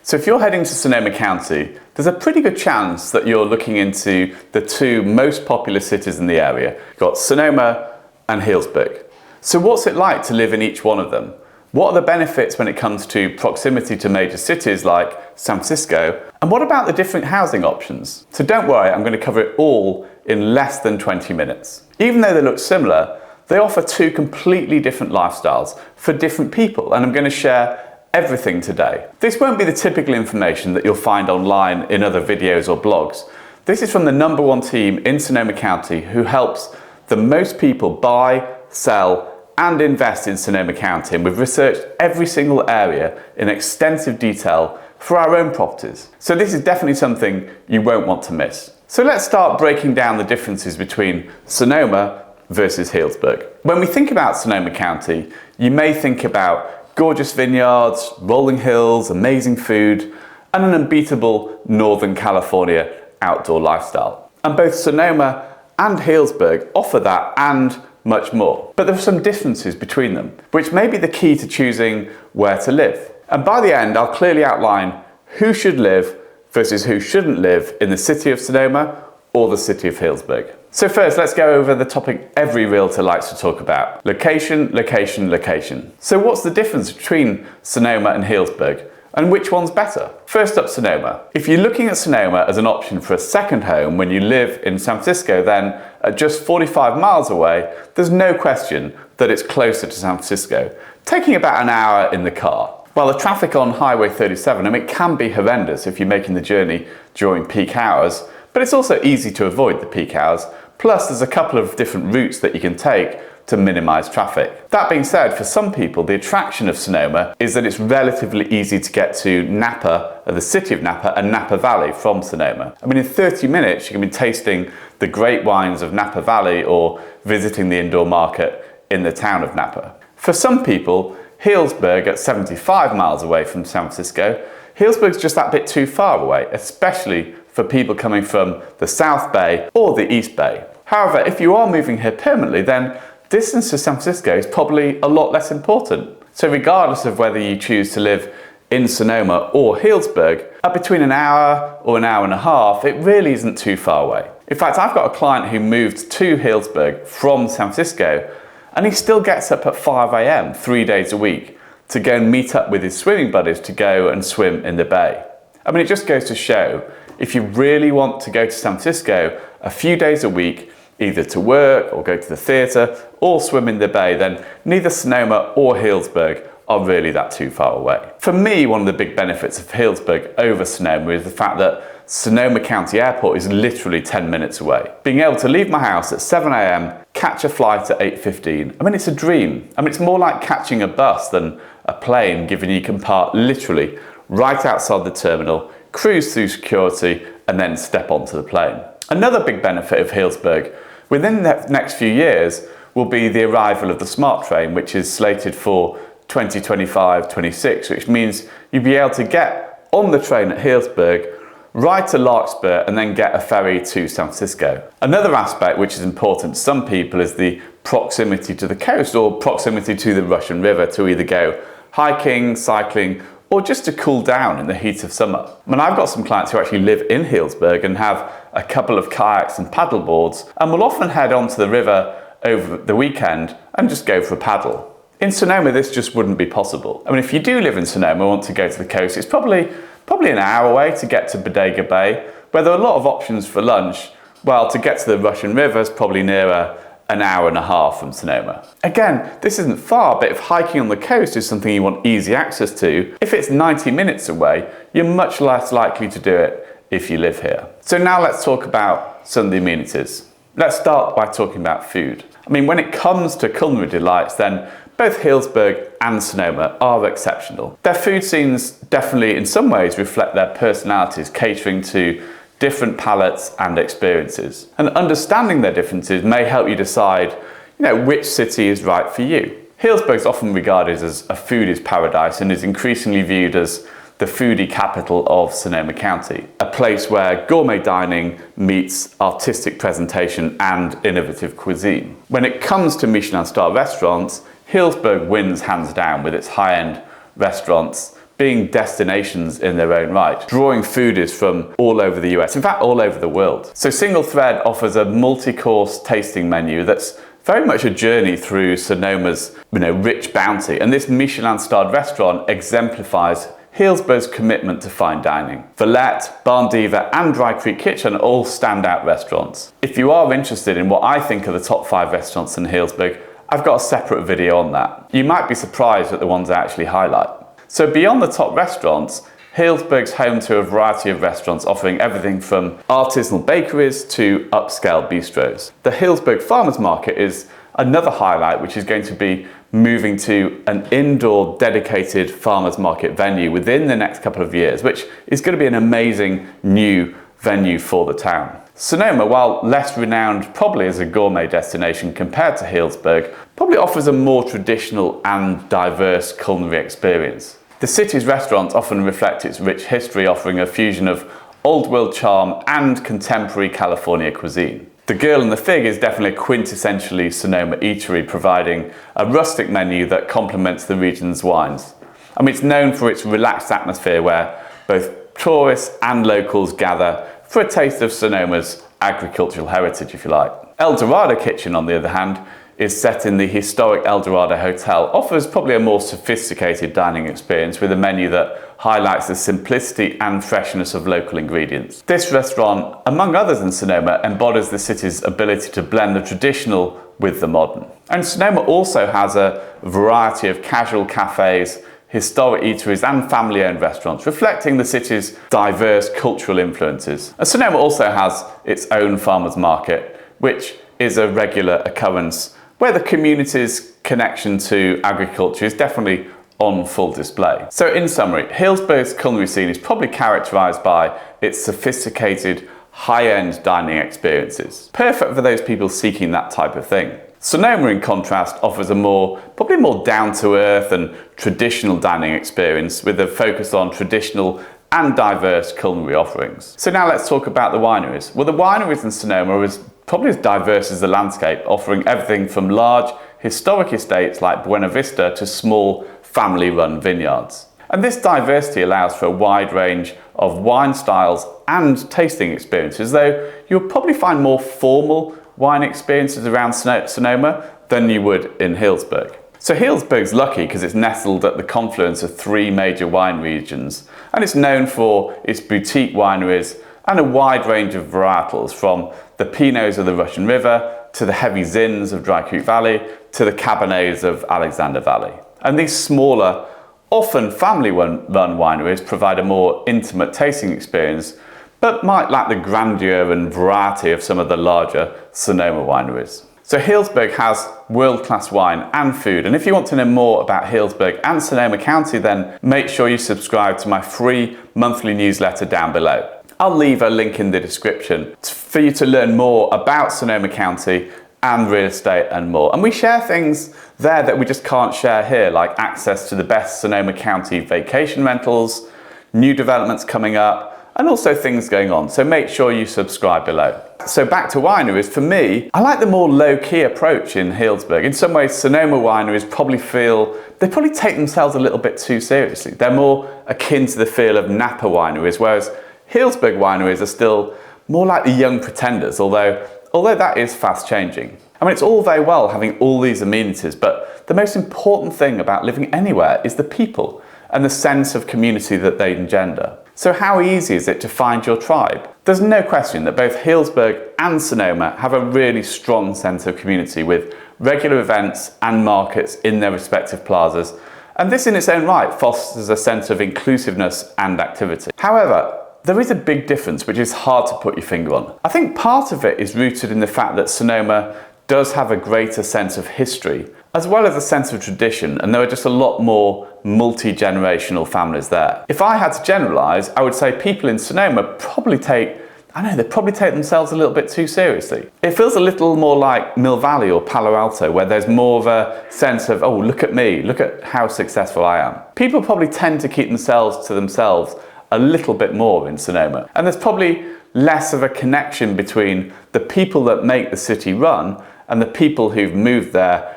So if you're heading to Sonoma County, there's a pretty good chance that you're looking into the two most popular cities in the area. You've got Sonoma and Hillsburg. So what's it like to live in each one of them? What are the benefits when it comes to proximity to major cities like San Francisco? And what about the different housing options? So don't worry, I'm going to cover it all in less than 20 minutes. Even though they look similar, they offer two completely different lifestyles for different people, and I'm going to share everything today. This won't be the typical information that you'll find online in other videos or blogs. This is from the #1 team in Sonoma County who helps the most people buy, sell, and invest in Sonoma County, and we've researched every single area in extensive detail for our own properties. So this is definitely something you won't want to miss. So let's start breaking down the differences between Sonoma versus Healdsburg. When we think about Sonoma County, you may think about gorgeous vineyards, rolling hills, amazing food, and an unbeatable Northern California outdoor lifestyle. And both Sonoma and Healdsburg offer that and much more. But there are some differences between them, which may be the key to choosing where to live. And by the end, I'll clearly outline who should live versus who shouldn't live in the city of Sonoma or the city of Healdsburg. So first, let's go over the topic every realtor likes to talk about: location, location, location. So what's the difference between Sonoma and Healdsburg? And which one's better? First up, Sonoma. If you're looking at Sonoma as an option for a second home when you live in San Francisco, then at just 45 miles away, there's no question that it's closer to San Francisco, taking about an hour in the car. While the traffic on Highway 37, it can be horrendous if you're making the journey during peak hours, but it's also easy to avoid the peak hours. Plus, there's a couple of different routes that you can take to minimize traffic. That being said, for some people, the attraction of Sonoma is that it's relatively easy to get to Napa, the city of Napa, and Napa Valley from Sonoma. I mean, in 30 minutes, you can be tasting the great wines of Napa Valley or visiting the indoor market in the town of Napa. For some people, Healdsburg, at 75 miles away from San Francisco, Healdsburg's just that bit too far away, especially for people coming from the South Bay or the East Bay. However, if you are moving here permanently, then distance to San Francisco is probably a lot less important. So regardless of whether you choose to live in Sonoma or Healdsburg, at between an hour or an hour and a half, it really isn't too far away. In fact, I've got a client who moved to Healdsburg from San Francisco, and he still gets up at 5 a.m. 3 days a week to go and meet up with his swimming buddies to go and swim in the bay. I mean, it just goes to show, if you really want to go to San Francisco a few days a week, either to work or go to the theatre or swim in the bay, then neither Sonoma or Healdsburg are really that too far away. For me, one of the big benefits of Healdsburg over Sonoma is the fact that Sonoma County Airport is literally 10 minutes away. Being able to leave my house at 7 a.m, catch a flight at 8:15, I mean, it's a dream. I mean, it's more like catching a bus than a plane, given you can park literally right outside the terminal, cruise through security, and then step onto the plane. Another big benefit of Healdsburg within the next few years will be the arrival of the SMART train, which is slated for 2025-26, which means you'll be able to get on the train at Healdsburg, right to Larkspur, and then get a ferry to San Francisco. Another aspect which is important to some people is the proximity to the coast or proximity to the Russian River to either go hiking, cycling, or just to cool down in the heat of summer. I mean, I've got some clients who actually live in Healdsburg and have a couple of kayaks and paddle boards, and will often head onto the river over the weekend and just go for a paddle. In Sonoma, this just wouldn't be possible. I mean, if you do live in Sonoma and want to go to the coast, it's probably an hour away to get to Bodega Bay, where there are a lot of options for lunch. Well, to get to the Russian River is probably nearer an hour and a half from Sonoma. Again, this isn't far, but if hiking on the coast is something you want easy access to, if it's 90 minutes away, you're much less likely to do it if you live here. So now let's talk about some of the amenities. Let's start by talking about food. I mean, when it comes to culinary delights, then both Healdsburg and Sonoma are exceptional. Their food scenes definitely in some ways reflect their personalities, catering to different palates and experiences. And understanding their differences may help you decide, which city is right for you. Healdsburg is often regarded as a foodie's paradise and is increasingly viewed as the foodie capital of Sonoma County, a place where gourmet dining meets artistic presentation and innovative cuisine. When it comes to Michelin star restaurants, Healdsburg wins hands down with its high-end restaurants, being destinations in their own right, drawing foodies from all over the US, in fact all over the world. So Single Thread offers a multi-course tasting menu that's very much a journey through Sonoma's rich bounty, and this Michelin-starred restaurant exemplifies Hillsburg's commitment to fine dining. Valette, Barn Diva and Dry Creek Kitchen are all standout restaurants. If you are interested in what I think are the top 5 restaurants in Hillsburg, I've got a separate video on that. You might be surprised at the ones I actually highlight. So beyond the top restaurants, Hillsburg's home to a variety of restaurants offering everything from artisanal bakeries to upscale bistros. The Hillsburg Farmers Market is another highlight, which is going to be moving to an indoor dedicated farmers market venue within the next couple of years, which is going to be an amazing new venue for the town. Sonoma, while less renowned probably as a gourmet destination compared to Healdsburg, probably offers a more traditional and diverse culinary experience. The city's restaurants often reflect its rich history, offering a fusion of old world charm and contemporary California cuisine. The Girl and the Fig is definitely a quintessentially Sonoma eatery, providing a rustic menu that complements the region's wines. I mean, it's known for its relaxed atmosphere where both tourists and locals gather for a taste of Sonoma's agricultural heritage, if you like. El Dorado Kitchen, on the other hand, is set in the historic El Dorado Hotel, offers probably a more sophisticated dining experience with a menu that highlights the simplicity and freshness of local ingredients. This restaurant, among others in Sonoma, embodies the city's ability to blend the traditional with the modern. And Sonoma also has a variety of casual cafes, historic eateries and family-owned restaurants, reflecting the city's diverse cultural influences. And Sonoma also has its own farmers market, which is a regular occurrence where the community's connection to agriculture is definitely on full display. So in summary, Hillsburg's culinary scene is probably characterised by its sophisticated, high-end dining experiences, perfect for those people seeking that type of thing. Sonoma, in contrast, offers a probably more down-to-earth and traditional dining experience with a focus on traditional and diverse culinary offerings. So now let's talk about the wineries. Well, the wineries in Sonoma are probably as diverse as the landscape, offering everything from large historic estates like Buena Vista to small family-run vineyards. And this diversity allows for a wide range of wine styles and tasting experiences, though you'll probably find more formal wine experiences around Sonoma than you would in Hillsburg. So Hillsburg's lucky because it's nestled at the confluence of 3 major wine regions, and it's known for its boutique wineries and a wide range of varietals, from the Pinots of the Russian River to the heavy Zins of Dry Creek Valley to the Cabernets of Alexander Valley. And these smaller, often family-run wineries provide a more intimate tasting experience, but might lack the grandeur and variety of some of the larger Sonoma wineries. So Hillsburg has world-class wine and food, and if you want to know more about Hillsburg and Sonoma County, then make sure you subscribe to my free monthly newsletter down below. I'll leave a link in the description for you to learn more about Sonoma County and real estate and more. And we share things there that we just can't share here, like access to the best Sonoma County vacation rentals, new developments coming up, and also things going on. So make sure you subscribe below. So back to wineries, for me, I like the more low-key approach in Healdsburg. In some ways, Sonoma wineries probably take themselves a little bit too seriously. They're more akin to the feel of Napa wineries, whereas Healdsburg wineries are still more like the young pretenders, although that is fast changing. I mean, it's all very well having all these amenities, but the most important thing about living anywhere is the people and the sense of community that they engender. So how easy is it to find your tribe? There's no question that both Healdsburg and Sonoma have a really strong sense of community, with regular events and markets in their respective plazas, and this in its own right fosters a sense of inclusiveness and activity. However, there is a big difference which is hard to put your finger on. I think part of it is rooted in the fact that Sonoma does have a greater sense of history, as well as a sense of tradition, and there are just a lot more multi-generational families there. If I had to generalise, I would say people in Sonoma probably take themselves a little bit too seriously. It feels a little more like Mill Valley or Palo Alto, where there's more of a sense of, oh, look at me, look at how successful I am. People probably tend to keep themselves to themselves a little bit more in Sonoma, and there's probably less of a connection between the people that make the city run and the people who've moved there,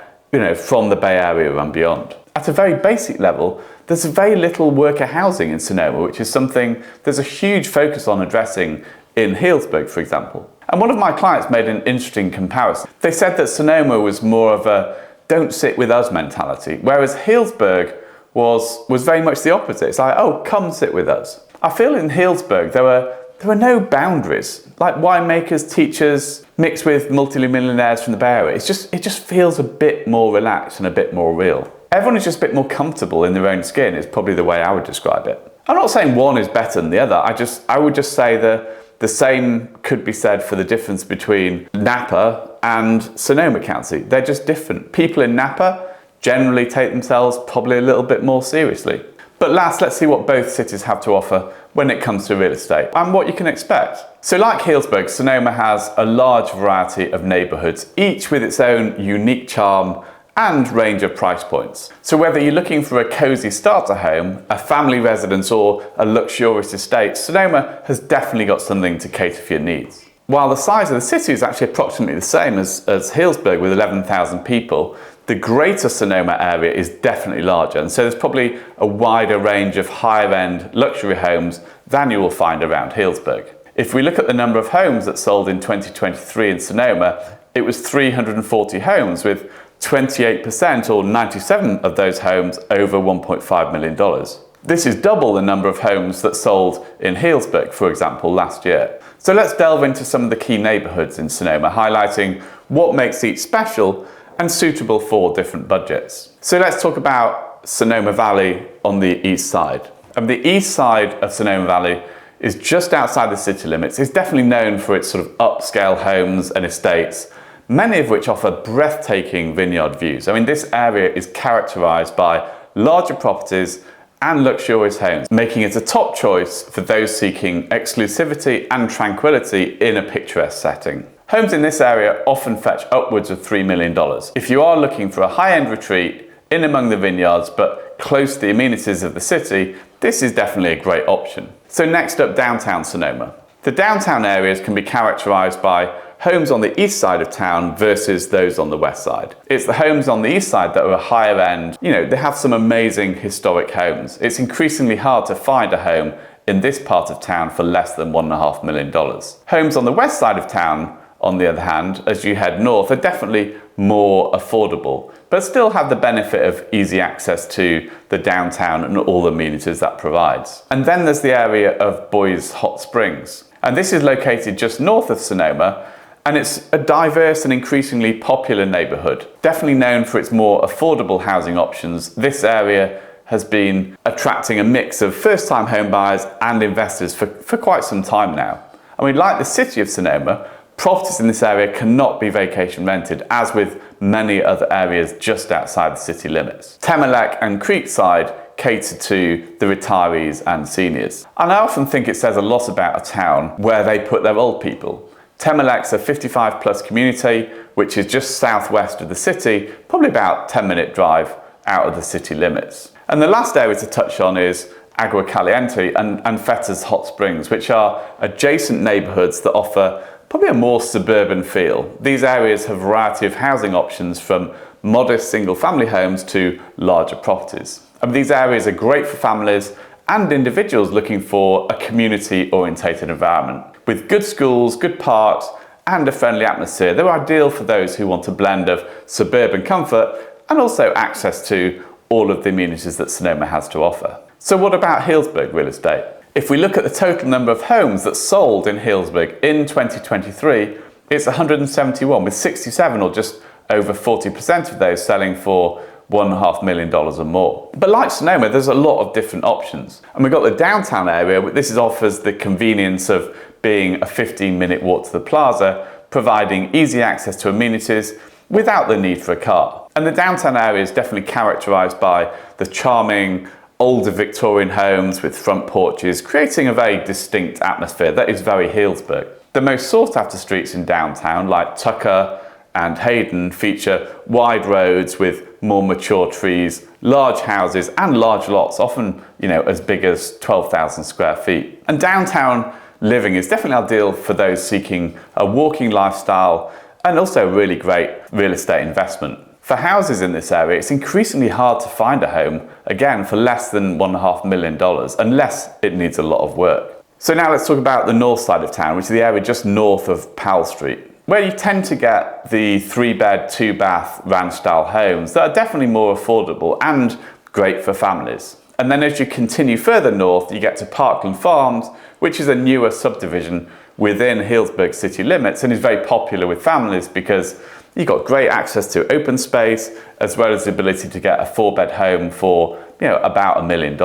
from the Bay Area and beyond. At a very basic level, there's very little worker housing in Sonoma, which is something there's a huge focus on addressing in Healdsburg, for example. And one of my clients made an interesting comparison. They said that Sonoma was more of a don't sit with us mentality, whereas Hillsburg was very much the opposite. It's like, oh, come sit with us. I feel in Hillsburg there were no boundaries, like winemakers, teachers, mixed with multi-millionaires from the Bay Area. It just feels a bit more relaxed and a bit more real. Everyone is just a bit more comfortable in their own skin is probably the way I would describe it. I'm not saying one is better than the other. I would just say the same could be said for the difference between Napa and Sonoma County. They're just different. People in Napa generally take themselves probably a little bit more seriously. But last, let's see what both cities have to offer when it comes to real estate and what you can expect. So like Healdsburg, Sonoma has a large variety of neighbourhoods, each with its own unique charm and range of price points. So whether you're looking for a cosy starter home, a family residence or a luxurious estate, Sonoma has definitely got something to cater for your needs. While the size of the city is actually approximately the same as Healdsburg with 11,000 people, the greater Sonoma area is definitely larger, and so there's probably a wider range of higher-end luxury homes than you will find around Healdsburg. If we look at the number of homes that sold in 2023 in Sonoma, it was 340 homes, with 28% or 97 of those homes over $1.5 million. This is double the number of homes that sold in Healdsburg, for example, last year. So let's delve into some of the key neighbourhoods in Sonoma, highlighting what makes each special and suitable for different budgets. So let's talk about Sonoma Valley on the east side. And the east side of Sonoma Valley is just outside the city limits. It's definitely known for its sort of upscale homes and estates, many of which offer breathtaking vineyard views. I mean, this area is characterised by larger properties and luxurious homes, making it a top choice for those seeking exclusivity and tranquility in a picturesque setting. Homes in this area often fetch upwards of $3 million. If you are looking for a high-end retreat in among the vineyards but close to the amenities of the city, this is definitely a great option. So next up, downtown Sonoma. The downtown areas can be characterised by homes on the east side of town versus those on the west side. It's the homes on the east side that are higher end. You know, they have some amazing historic homes. It's increasingly hard to find a home in this part of town for less than $1.5 million. Homes on the west side of town, on the other hand, as you head north, are definitely more affordable, but still have the benefit of easy access to the downtown and all the amenities that provides. And then there's the area of Boys Hot Springs. And this is located just north of Sonoma, and it's a diverse and increasingly popular neighbourhood. Definitely known for its more affordable housing options, this area has been attracting a mix of first-time home buyers and investors for quite some time now. I mean, like the city of Sonoma, properties in this area cannot be vacation rented, as with many other areas just outside the city limits. Temelec and Creekside cater to the retirees and seniors. And I often think it says a lot about a town where they put their old people. Temelec's a 55 plus community, which is just southwest of the city, probably about 10-minute drive out of the city limits. And the last area to touch on is Agua Caliente and Fetters Hot Springs, which are adjacent neighbourhoods that offer probably a more suburban feel. These areas have a variety of housing options, from modest single-family homes to larger properties. And these areas are great for families and individuals looking for a community-orientated environment. With good schools, good parks, and a friendly atmosphere, they're ideal for those who want a blend of suburban comfort and also access to all of the amenities that Sonoma has to offer. So what about Healdsburg real estate? If we look at the total number of homes that sold in Healdsburg in 2023, it's 171, with 67 or just over 40% of those selling for $1.5 million or more. But like Sonoma, there's a lot of different options. And we've got the downtown area, this offers the convenience of being a 15-minute walk to the plaza, providing easy access to amenities without the need for a car. And the downtown area is definitely characterised by the charming older Victorian homes with front porches, creating a very distinct atmosphere that is very Healdsburg. The most sought after streets in downtown, like Tucker and Hayden, feature wide roads with more mature trees, large houses and large lots, often, as big as 12,000 square feet. And downtown living is definitely ideal for those seeking a walking lifestyle and also really great real estate investment. For houses in this area, it's increasingly hard to find a home, again, for less than $1.5 million, unless it needs a lot of work. So now let's talk about the north side of town, which is the area just north of Powell Street, where you tend to get the 3-bed, 2-bath ranch-style homes that are definitely more affordable and great for families. And then as you continue further north, you get to Parkland Farms, which is a newer subdivision within Hillsburg city limits and is very popular with families because you've got great access to open space, as well as the ability to get a 4-bed home for, about $1 million.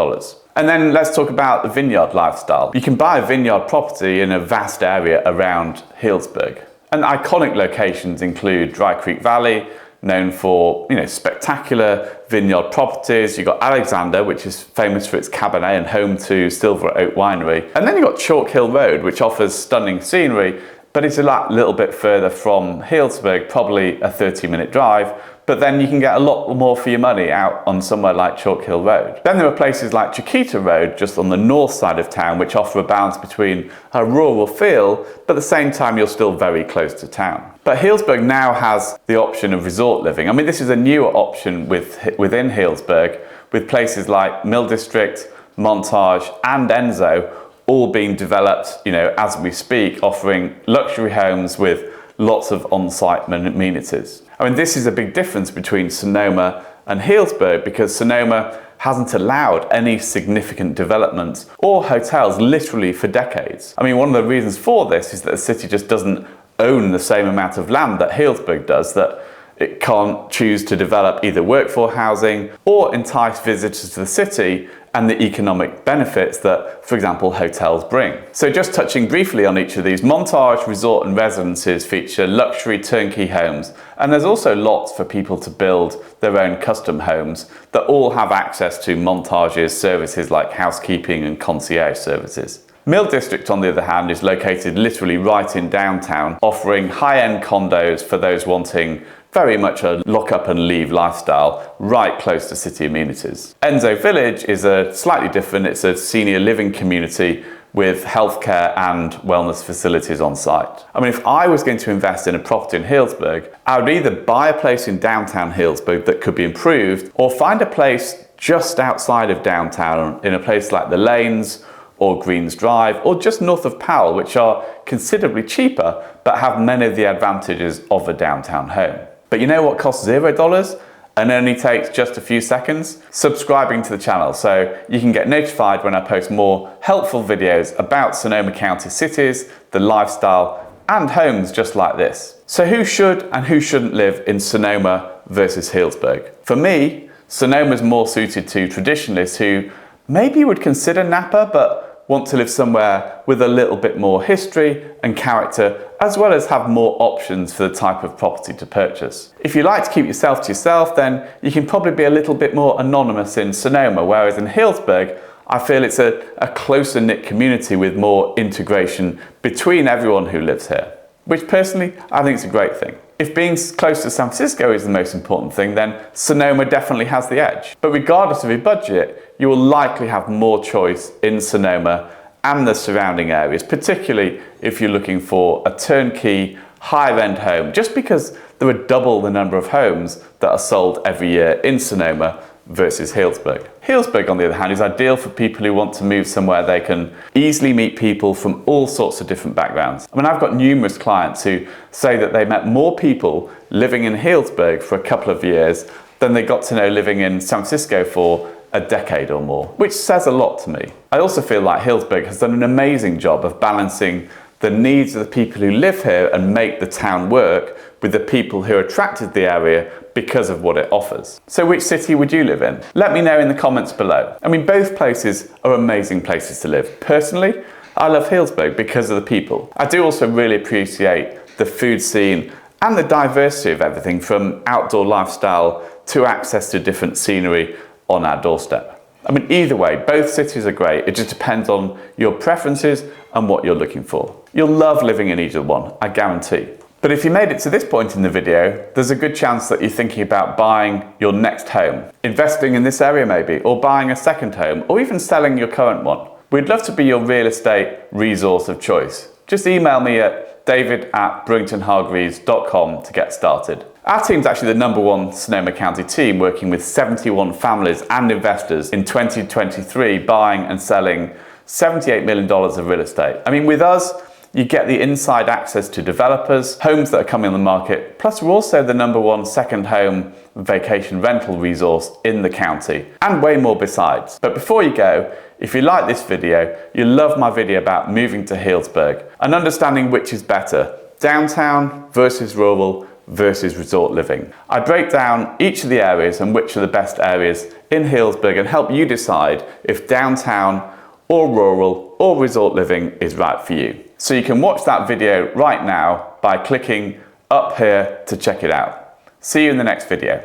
And then let's talk about the vineyard lifestyle. You can buy a vineyard property in a vast area around Hillsburg. And iconic locations include Dry Creek Valley, known for, spectacular vineyard properties. You've got Alexander, which is famous for its Cabernet and home to Silver Oak Winery. And then you've got Chalk Hill Road, which offers stunning scenery, but it's a little bit further from Healdsburg, probably a 30-minute drive, but then you can get a lot more for your money out on somewhere like Chalk Hill Road. Then there are places like Chiquita Road, just on the north side of town, which offer a balance between a rural feel, but at the same time you're still very close to town. But Healdsburg now has the option of resort living. I mean, this is a newer option within Healdsburg, with places like Mill District, Montage, and Enzo, all being developed, as we speak, offering luxury homes with lots of on-site amenities. I mean, this is a big difference between Sonoma and Healdsburg because Sonoma hasn't allowed any significant developments or hotels literally for decades. I mean, one of the reasons for this is that the city just doesn't own the same amount of land that Healdsburg does, that it can't choose to develop either workforce housing or entice visitors to the city and the economic benefits that, for example, hotels bring. So just touching briefly on each of these, Montage Resort and Residences feature luxury turnkey homes, and there's also lots for people to build their own custom homes that all have access to Montage's services like housekeeping and concierge services. Mill District, on the other hand, is located literally right in downtown, offering high-end condos for those wanting very much a lock-up and leave lifestyle, right close to city amenities. Enzo Village is slightly different. It's a senior living community with healthcare and wellness facilities on site. I mean, if I was going to invest in a property in Healdsburg, I would either buy a place in downtown Healdsburg that could be improved, or find a place just outside of downtown in a place like the Lanes or Greens Drive, or just north of Powell, which are considerably cheaper, but have many of the advantages of a downtown home. But you know what costs $0 and only takes just a few seconds? Subscribing to the channel, so you can get notified when I post more helpful videos about Sonoma County cities, the lifestyle, and homes just like this. So who should and who shouldn't live in Sonoma versus Healdsburg? For me, Sonoma is more suited to traditionalists who maybe would consider Napa, but want to live somewhere with a little bit more history and character, as well as have more options for the type of property to purchase. If you like to keep yourself to yourself, then you can probably be a little bit more anonymous in Sonoma, whereas in Healdsburg, I feel it's a closer knit community with more integration between everyone who lives here, which personally I think is a great thing. If being close to San Francisco is the most important thing, then Sonoma definitely has the edge. But regardless of your budget, you will likely have more choice in Sonoma and the surrounding areas, particularly if you're looking for a turnkey, higher-end home, just because there are double the number of homes that are sold every year in Sonoma versus Healdsburg. Healdsburg, on the other hand, is ideal for people who want to move somewhere they can easily meet people from all sorts of different backgrounds. I mean, I've got numerous clients who say that they met more people living in Healdsburg for a couple of years than they got to know living in San Francisco for a decade or more, which says a lot to me. I also feel like Healdsburg has done an amazing job of balancing the needs of the people who live here and make the town work with the people who are attracted to the area because of what it offers. So which city would you live in? Let me know in the comments below. I mean, both places are amazing places to live. Personally, I love Healdsburg because of the people. I do also really appreciate the food scene and the diversity of everything from outdoor lifestyle to access to different scenery on our doorstep. I mean, either way, both cities are great. It just depends on your preferences and what you're looking for. You'll love living in either one, I guarantee. But if you made it to this point in the video, there's a good chance that you're thinking about buying your next home, investing in this area maybe, or buying a second home, or even selling your current one. We'd love to be your real estate resource of choice. Just email me at david@brewingtonhargreaves.com to get started. Our team's actually the #1 Sonoma County team, working with 71 families and investors in 2023, buying and selling $78 million of real estate. I mean, with us, you get the inside access to developers, homes that are coming on the market, plus we're also the #1 second home vacation rental resource in the county, and way more besides. But before you go, if you like this video, you'll love my video about moving to Healdsburg and understanding which is better, downtown versus rural versus resort living. I break down each of the areas and which are the best areas in Hillsburg and help you decide if downtown or rural or resort living is right for you. So you can watch that video right now by clicking up here to check it out. See you in the next video.